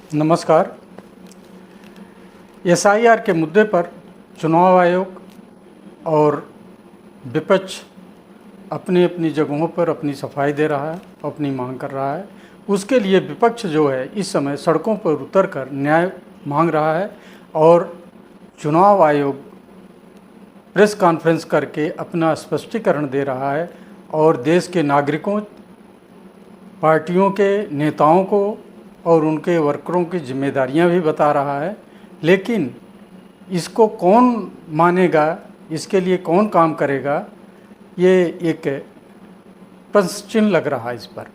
नमस्कार। एसआईआर के मुद्दे पर चुनाव आयोग और विपक्ष अपनी अपनी जगहों पर अपनी सफाई दे रहा है, अपनी मांग कर रहा है। उसके लिए विपक्ष जो है इस समय सड़कों पर उतरकर न्याय मांग रहा है और चुनाव आयोग प्रेस कॉन्फ्रेंस करके अपना स्पष्टीकरण दे रहा है और देश के नागरिकों, पार्टियों के नेताओं को और उनके वर्करों की जिम्मेदारियां भी बता रहा है। लेकिन इसको कौन मानेगा, इसके लिए कौन काम करेगा, ये एक प्रश्न चिन्ह लग रहा है इस पर।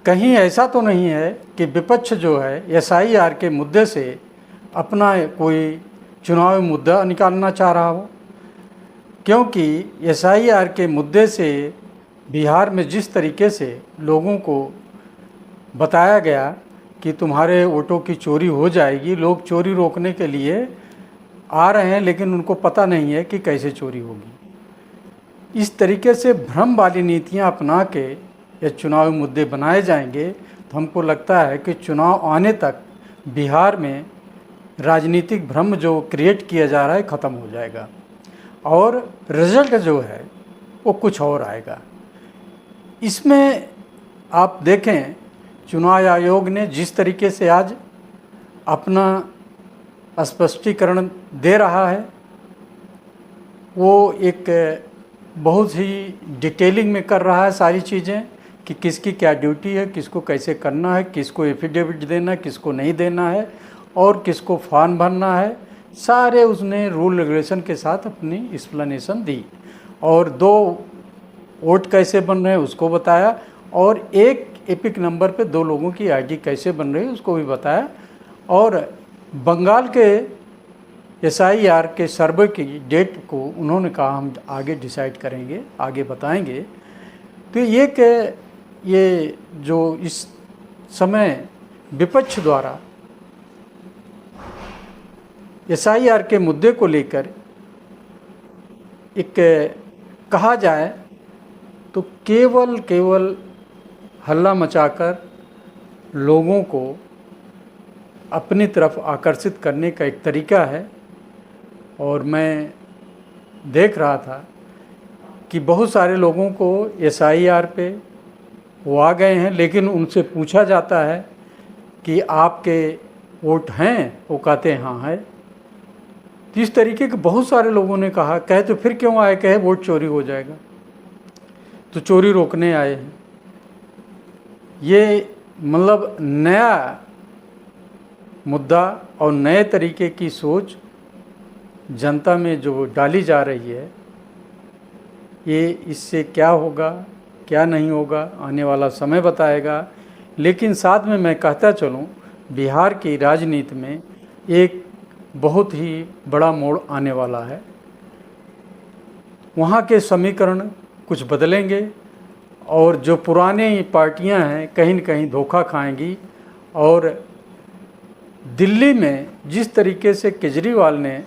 कहीं ऐसा तो नहीं है कि विपक्ष जो है एसआईआर के मुद्दे से अपना कोई चुनावी मुद्दा निकालना चाह रहा हो, क्योंकि एसआईआर के मुद्दे से बिहार में जिस तरीके से लोगों को बताया गया कि तुम्हारे वोटों की चोरी हो जाएगी, लोग चोरी रोकने के लिए आ रहे हैं लेकिन उनको पता नहीं है कि कैसे चोरी होगी। इस तरीके से भ्रम वाली नीतियां अपना के या चुनावी मुद्दे बनाए जाएंगे तो हमको लगता है कि चुनाव आने तक बिहार में राजनीतिक भ्रम जो क्रिएट किया जा रहा है ख़त्म हो जाएगा और रिजल्ट जो है वो कुछ और आएगा। इसमें आप देखें, चुनाव आयोग ने जिस तरीके से आज अपना स्पष्टीकरण दे रहा है वो एक बहुत ही डिटेलिंग में कर रहा है सारी चीज़ें कि किसकी क्या ड्यूटी है, किसको कैसे करना है, किसको एफिडेविट देना है, किसको नहीं देना है और किसको फॉर्म भरना है। सारे उसने रूल रेगुलेशन के साथ अपनी एक्सप्लेनेशन दी और 2 वोट कैसे बन रहे हैं उसको बताया और एक एपिक नंबर पे 2 लोगों की आईडी कैसे बन रही है उसको भी बताया। और बंगाल के एसआईआर के सर्वे की डेट को उन्होंने कहा हम आगे डिसाइड करेंगे, आगे बताएंगे। तो ये जो इस समय विपक्ष द्वारा एसआईआर के मुद्दे को लेकर एक कहा जाए तो केवल हल्ला मचाकर लोगों को अपनी तरफ आकर्षित करने का एक तरीका है। और मैं देख रहा था कि बहुत सारे लोगों को एसआईआर पे वो आ गए हैं, लेकिन उनसे पूछा जाता है कि आपके वोट हैं, वो कहते हैं हाँ है। तो इस तरीके के बहुत सारे लोगों ने कहा, कहे तो फिर क्यों आए, कहे वोट चोरी हो जाएगा, तो चोरी रोकने आए हैं। ये मतलब नया मुद्दा और नए तरीके की सोच जनता में जो डाली जा रही है, ये इससे क्या होगा क्या नहीं होगा आने वाला समय बताएगा। लेकिन साथ में मैं कहता चलूँ, बिहार की राजनीति में एक बहुत ही बड़ा मोड़ आने वाला है। वहाँ के समीकरण कुछ बदलेंगे और जो पुरानी पार्टियां हैं कहीं न कहीं धोखा खाएंगी। और दिल्ली में जिस तरीके से केजरीवाल ने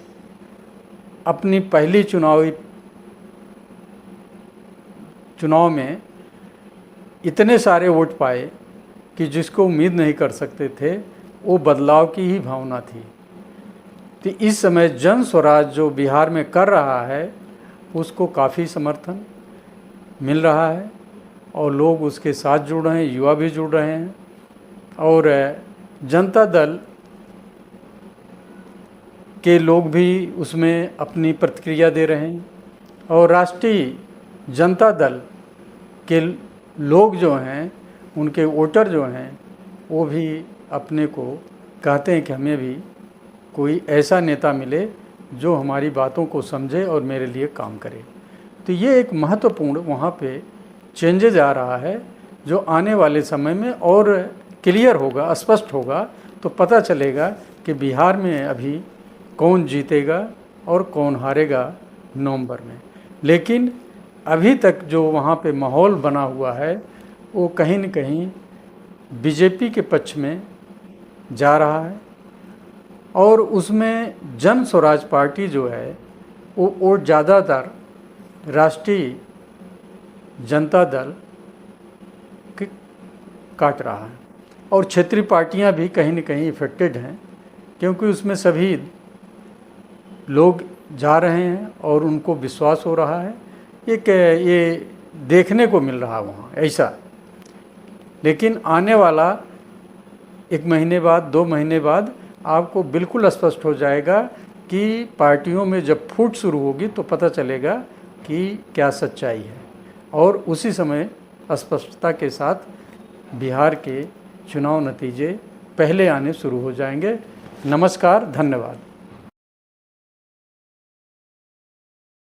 अपनी पहली चुनाव में इतने सारे वोट पाए कि जिसको उम्मीद नहीं कर सकते थे, वो बदलाव की ही भावना थी। तो इस समय जन स्वराज जो बिहार में कर रहा है उसको काफ़ी समर्थन मिल रहा है और लोग उसके साथ जुड़ रहे हैं, युवा भी जुड़ रहे हैं और जनता दल के लोग भी उसमें अपनी प्रतिक्रिया दे रहे हैं और राष्ट्रीय जनता दल के लोग जो हैं, उनके वोटर जो हैं, वो भी अपने को कहते हैं कि हमें भी कोई ऐसा नेता मिले जो हमारी बातों को समझे और मेरे लिए काम करे। तो ये एक महत्वपूर्ण वहाँ पे चेंजेज आ रहा है जो आने वाले समय में और क्लियर होगा, स्पष्ट होगा, तो पता चलेगा कि बिहार में अभी कौन जीतेगा और कौन हारेगा नवंबर में। लेकिन अभी तक जो वहाँ पे माहौल बना हुआ है वो कहीं न कहीं बीजेपी के पक्ष में जा रहा है और उसमें जन स्वराज पार्टी जो है वो वोट ज़्यादातर राष्ट्रीय जनता दल काट रहा है। और क्षेत्रीय पार्टियां भी कहीं न कहीं इफ़ेक्टेड हैं, क्योंकि उसमें सभी लोग जा रहे हैं और उनको विश्वास हो रहा है, ये देखने को मिल रहा वहाँ ऐसा। लेकिन आने वाला 1 महीने बाद, 2 महीने बाद आपको बिल्कुल स्पष्ट हो जाएगा कि पार्टियों में जब फूट शुरू होगी तो पता चलेगा कि क्या सच्चाई है, और उसी समय स्पष्टता के साथ बिहार के चुनाव नतीजे पहले आने शुरू हो जाएंगे। नमस्कार, धन्यवाद।